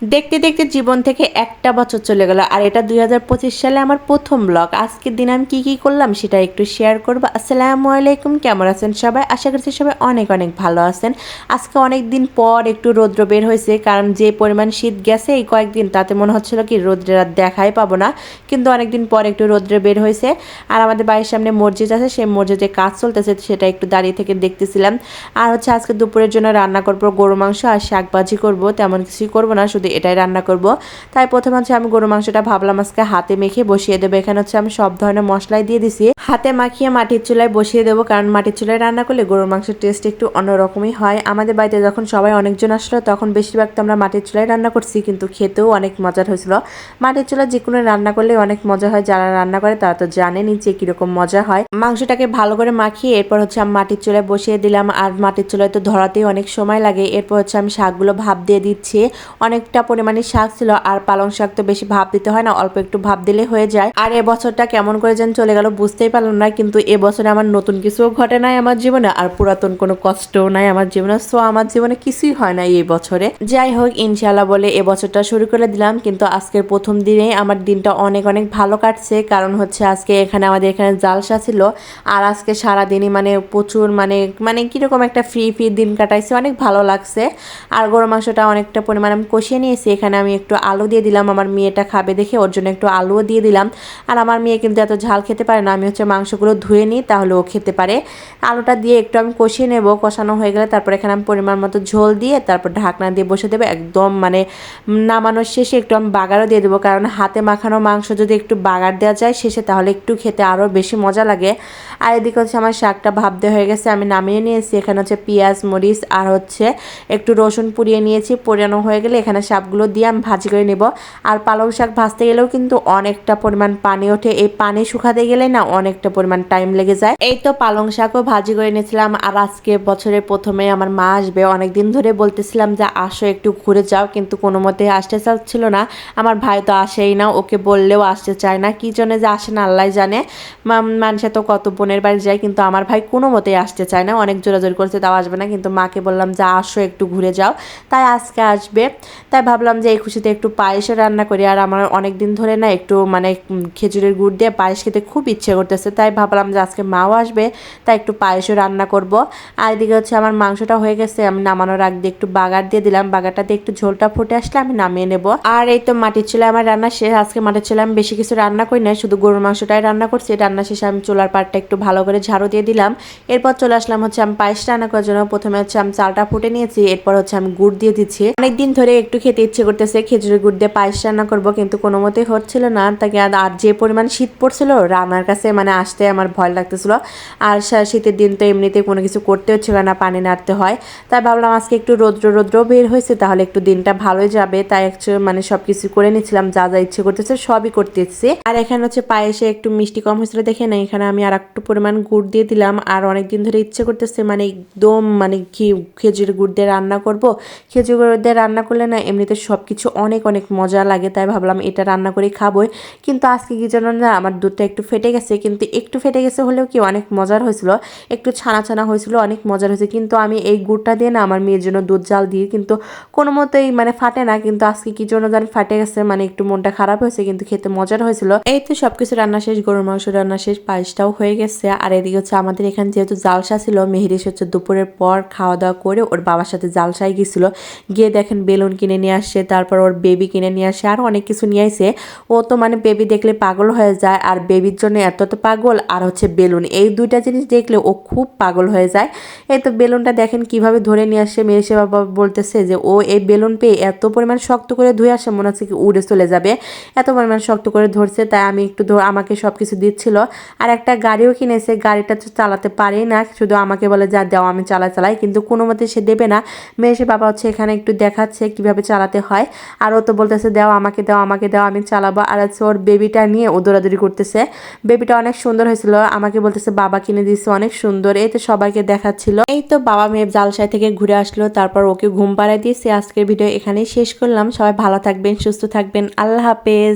দেখতে দেখতে জীবন থেকে একটা বছর চলে গেল আর এটা 2025 সালে আমার প্রথম ব্লগ। আজকের দিন আমি কি করলাম সেটা একটু শেয়ার করব। আসসালামু আলাইকুম, কেমন আছেন সবাই? আশা করছি সবাই অনেক অনেক ভালো আছেন। আজকে অনেক দিন পর একটু রৌদ্র বের হয়েছে, কারণ যে পরিমাণ শীত গেছে এই কয়েকদিন, তাতে মনে হচ্ছিল কি রৌদ্রের আর দেখাই পাবো না, কিন্তু অনেকদিন পর একটু রৌদ্র বের হয়েছে। আর আমাদের বাড়ির সামনে মসজিদ আছে, সেই মসজিদে কাজ চলতেছে, সেটা একটু দাঁড়িয়ে থেকে দেখতেছিলাম। আর হচ্ছে আজকে দুপুরের জন্য রান্না করবো গরু মাংস আর শাক ভাজি করবো, তেমন কিছুই করবো না, শুধু এটাই রান্না করব। তাই প্রথমে হচ্ছে আমি গরু মাংসটা ভাবলাম আজকে হাতে মেখে বসিয়ে দেবো। এখানে হচ্ছে আমি সব ধরনের মশলাই দিয়ে দিছি, হাতে মাখিয়ে মাটির চুলায় বসিয়ে দেবো, কারণ মাটির চুলায় রান্না করলে গরুর মাংসের টেস্ট একটু অন্যরকমই হয়। আমাদের বাড়িতে যখন সবাই অনেকজন আসলো তখন বেশিরভাগ তো আমরা মাটির চুলায় রান্না করছি, কিন্তু খেতেও অনেক মজার হয়েছিল। মাটির চুলায় যে কোনো রান্না করলে অনেক মজা হয়, যারা রান্না করে তারা তো জানেনই যে কিরকম মজা হয়। মাংসটাকে ভালো করে মাখিয়ে এরপর হচ্ছে আমি মাটির চুলায় বসিয়ে দিলাম, আর মাটির চুলায় তো ধরাতেই অনেক সময় লাগে। এরপর হচ্ছে আমি শাকগুলো ভাপ দিয়ে দিচ্ছি, অনেকটা পরিমাণে শাক ছিল, আর পালং শাক তো বেশি ভাপ দিতে হয় না, অল্প একটু ভাপ দিলে হয়ে যায়। আর এবছরটা কেমন করে যেন চলে গেল বুঝতেই পারলাম না, কিন্তু এবছরে আমার নতুন কিছুও ঘটে নাই আমার জীবনে, আর পুরাতন কোনো কষ্টও নাই আমার জীবনে। সো আমার জীবনে কিছুই হয় না এই বছরে। যাই হোক, ইনশাআল্লাহ বলে এবছরটা শুরু করে দিলাম। কিন্তু আজকের প্রথম দিনেই আমার দিনটা অনেক অনেক ভালো কাটছে, কারণ হচ্ছে আজকে আমাদের এখানে জালসা ছিল। আর আজকে সারাদিনই মানে প্রচুর মানে মানে কীরকম একটা ফ্রি দিন কাটাইছে, অনেক ভালো লাগছে। আর গরু মাংসটা অনেকটা পরিমাণ আমি কষিয়ে নিয়েছি। এখানে আমি একটু আলু দিয়ে দিলাম, আমার মেয়েটা খাবে দেখে ওর জন্য একটু আলুও দিয়ে দিলাম। আর আমার মেয়ে কিন্তু এত ঝাল খেতে পারে না, আমি হচ্ছে মাংসগুলো ধুয়ে নিই তাহলে ও খেতে পারে। আলুটা দিয়ে একটু আমি কষিয়ে নেব, কষানো হয়ে গেলে তারপর এখানে আমি পরিমাণ মতো ঝোল দিয়ে তারপর ঢাকনা দিয়ে বসে দেবো। একদম মানে নামানোর শেষে একটু আমি বাগারও দিয়ে দেবো, কারণ হাতে মাখানো মাংস যদি একটু বাগার দেওয়া যায় শেষে, তাহলে একটু খেতে আরও বেশি মজা লাগে। আর এদিকে হচ্ছে আমার শাকটা ভাপ দেওয়া হয়ে গেছে, আমি নামিয়ে নিয়েছি। এখানে হচ্ছে পেঁয়াজ মরিচ আর হচ্ছে একটু রসুন পুড়িয়ে নিয়েছি, পোড়ানো হয়ে গেলে এখানে শাকগুলো দিয়ে আমি ভাজি করে নেব। আর পালং শাক ভাজতে গেলেও কিন্তু অনেকটা পরিমাণ পানি ওঠে, এই পানি শুকাতে গেলে না অনেকটা পরিমাণ টাইম লেগে যায়। এই তো পালং শাকও ভাজি করে নিয়েছিলাম। আর আজকে বছরের প্রথমে আমার মা আসবে, অনেকদিন ধরে বলতেছিলাম যে আসো একটু ঘুরে যাও, কিন্তু কোনো মতে আসতে চাচ্ছিল না। আমার ভাই তো আসেই না, ওকে বললেও আসতে চায় না, কি জন্য যে আসে না আল্লাহ জানে। মানুষে তো কত বোনের বাড়ি যায়, কিন্তু আমার ভাই কোনো মতেই আসতে চায় না, অনেক জোরাজোরি করছে তাও আসবে না। কিন্তু মাকে বললাম যে আসো একটু ঘুরে যাও, তাই আজকে আসবে। তাই ভাবলাম যে এই খুশিতে একটু পায়েসও রান্না করি। আর আমার অনেক দিন ধরে না একটু মানে খেজুরের গুড় দিয়ে পায়েস খেতে খুব ইচ্ছে করতেছে, তাই ভাবলাম যে আজকে মাও আসবে, তাই একটু পায়েসও রান্না করব। আর এদিকে হচ্ছে আমার মাংসটা হয়ে গেছে, আমি নামানোর আগ দিয়ে একটু বাগার দিয়ে দিলাম, বাগারটা দিয়ে একটু ঝোলটা ফুটে আসলে আমি নামিয়ে নেব। আর এই তো মাটির চুলায় আমার রান্না শেষ। আজকে মাটির চুলায় আমি বেশি কিছু রান্না করি না, শুধু গরুর মাংসটাই রান্না করছি। রান্না শেষে আমি চুলার পাড়টা একটু ভালো করে ঝাড়ু দিয়ে দিলাম। এরপর চলে আসলাম হচ্ছে আমি পায়েস রান্না করার জন্য। প্রথমে হচ্ছে আমি চালটা ফুটে নিয়েছি, এরপর হচ্ছে আমি গুড় দিয়ে দিচ্ছি। অনেকদিন ধরে একটু খেতে ইচ্ছে করতেছে খেজুরের গুড় দিয়ে পায়েস রান্না করবো, কিন্তু কোনো মতেই হচ্ছিল না। তাকে আর যে পরিমাণ শীত পড়ছিল রান্নার কাছে মানে আসতে আমার ভয় লাগতেছিল। আর শীতের দিন তো এমনিতে কোনো কিছু করতে হচ্ছিল না, পানি নাড়তে হয়। তাই ভাবলাম আজকে একটু রৌদ্র বের হয়েছে, তাহলে একটু দিনটা ভালোই যাবে। তাই মানে সব কিছু করে নিচ্ছিলাম, যা যা ইচ্ছে করতেছে সবই করতেছি। আর এখানে হচ্ছে পায়েসে একটু মিষ্টি কম হয়েছিল দেখে না, এখানে আমি আর একটু পরিমাণ গুড় দিয়ে দিলাম। আর অনেকদিন ধরে ইচ্ছে করতেছে মানে একদম মানে খেজুরের গুড় দিয়ে রান্না করব। খেজুর গুড় দিয়ে রান্না করলে না এমনিতে সব কিছু অনেক অনেক মজা লাগে, তাই ভাবলাম এটা রান্না করে খাবোই। কিন্তু আজকে কি জানো না, আমার দুধটা একটু ফেটে গেছে, কিন্তু একটু ফেটে গেছে হলেও কি অনেক মজার হয়েছিল, একটু ছানা ছানা হয়েছিল, অনেক মজার হয়েছে। কিন্তু আমি এই গুড়টা দিয়ে না আমার মেয়ের জন্য দুধ জাল দিই, কিন্তু কোনো মতেই মানে ফাটে না। কিন্তু আজকে কি জন্য জানি ফাটে গেছে, মানে একটু মনটা খারাপ হয়েছে, কিন্তু খেতে মজার হয়েছিল। এই তো সবকিছু রান্না শেষ, গরুর মাংস রান্না শেষ, পায়েসটাও হয়ে গেছে। আর এদিকে হচ্ছে আমাদের এখানে যেহেতু জালসা ছিল, মেহেরিস হচ্ছে দুপুরের পর খাওয়া দাওয়া করে ওর বাবার সাথে জালসায় গেছিল, গিয়ে দেখেন বেলুন কিনে নিয়ে আসছে, তারপর ওর বেবি কিনে নিয়ে আসে, আরও অনেক কিছু নিয়ে আসে। ও তো মানে বেবি দেখলে পাগল হয়ে যায়, আর বেবির জন্য এত তো পাগল, আর হচ্ছে বেলুন, এই দুইটা জিনিস দেখলে ও খুব পাগল হয়ে যায়। এই তো বেলুনটা দেখেন কিভাবে ধরে নিয়ে আসে, মেয়েসে বাবা বলতেছে যে ও এই বেলুন পেয়ে এত পরিমাণ শক্ত করে ধুয়ে আসে, মনে হচ্ছে কি উড়ে চলে যাবে, এত পরিমাণ শক্ত করে ধরছে। তাই আমি একটু আমাকে সব কিছু দিচ্ছিল। আর একটা গাড়িও কিনেছে, গাড়িটা তো চালাতে পারেই না, শুধু আমাকে বলে যা দাও আমি চালাই, কিন্তু কোনো মতে সে দেবে না। মেয়েসে বাবা হচ্ছে এখানে একটু দেখাচ্ছে কিভাবে চালাতে হয়, আর ও তো বলতেছে দাও আমাকে দাও আমি চালাবো। আর হচ্ছে ওর বেবিটা নিয়ে ও দৌড়াদৌড়ি করতেছে। বেবিটা অনেক সুন্দর হয়েছিল, আমাকে বলতেছে বাবা কিনে দিয়েছে অনেক সুন্দর। এই তো সবাইকে দেখাচ্ছিল। এই তো বাবা মেয়ে জালসায় থেকে ঘুরে আসলো, তারপর ওকে ঘুম পাড়ায় দিয়েছে। আজকের ভিডিও এখানেই শেষ করলাম। সবাই ভালো থাকবেন, সুস্থ থাকবেন, আল্লাহ হাফেজ।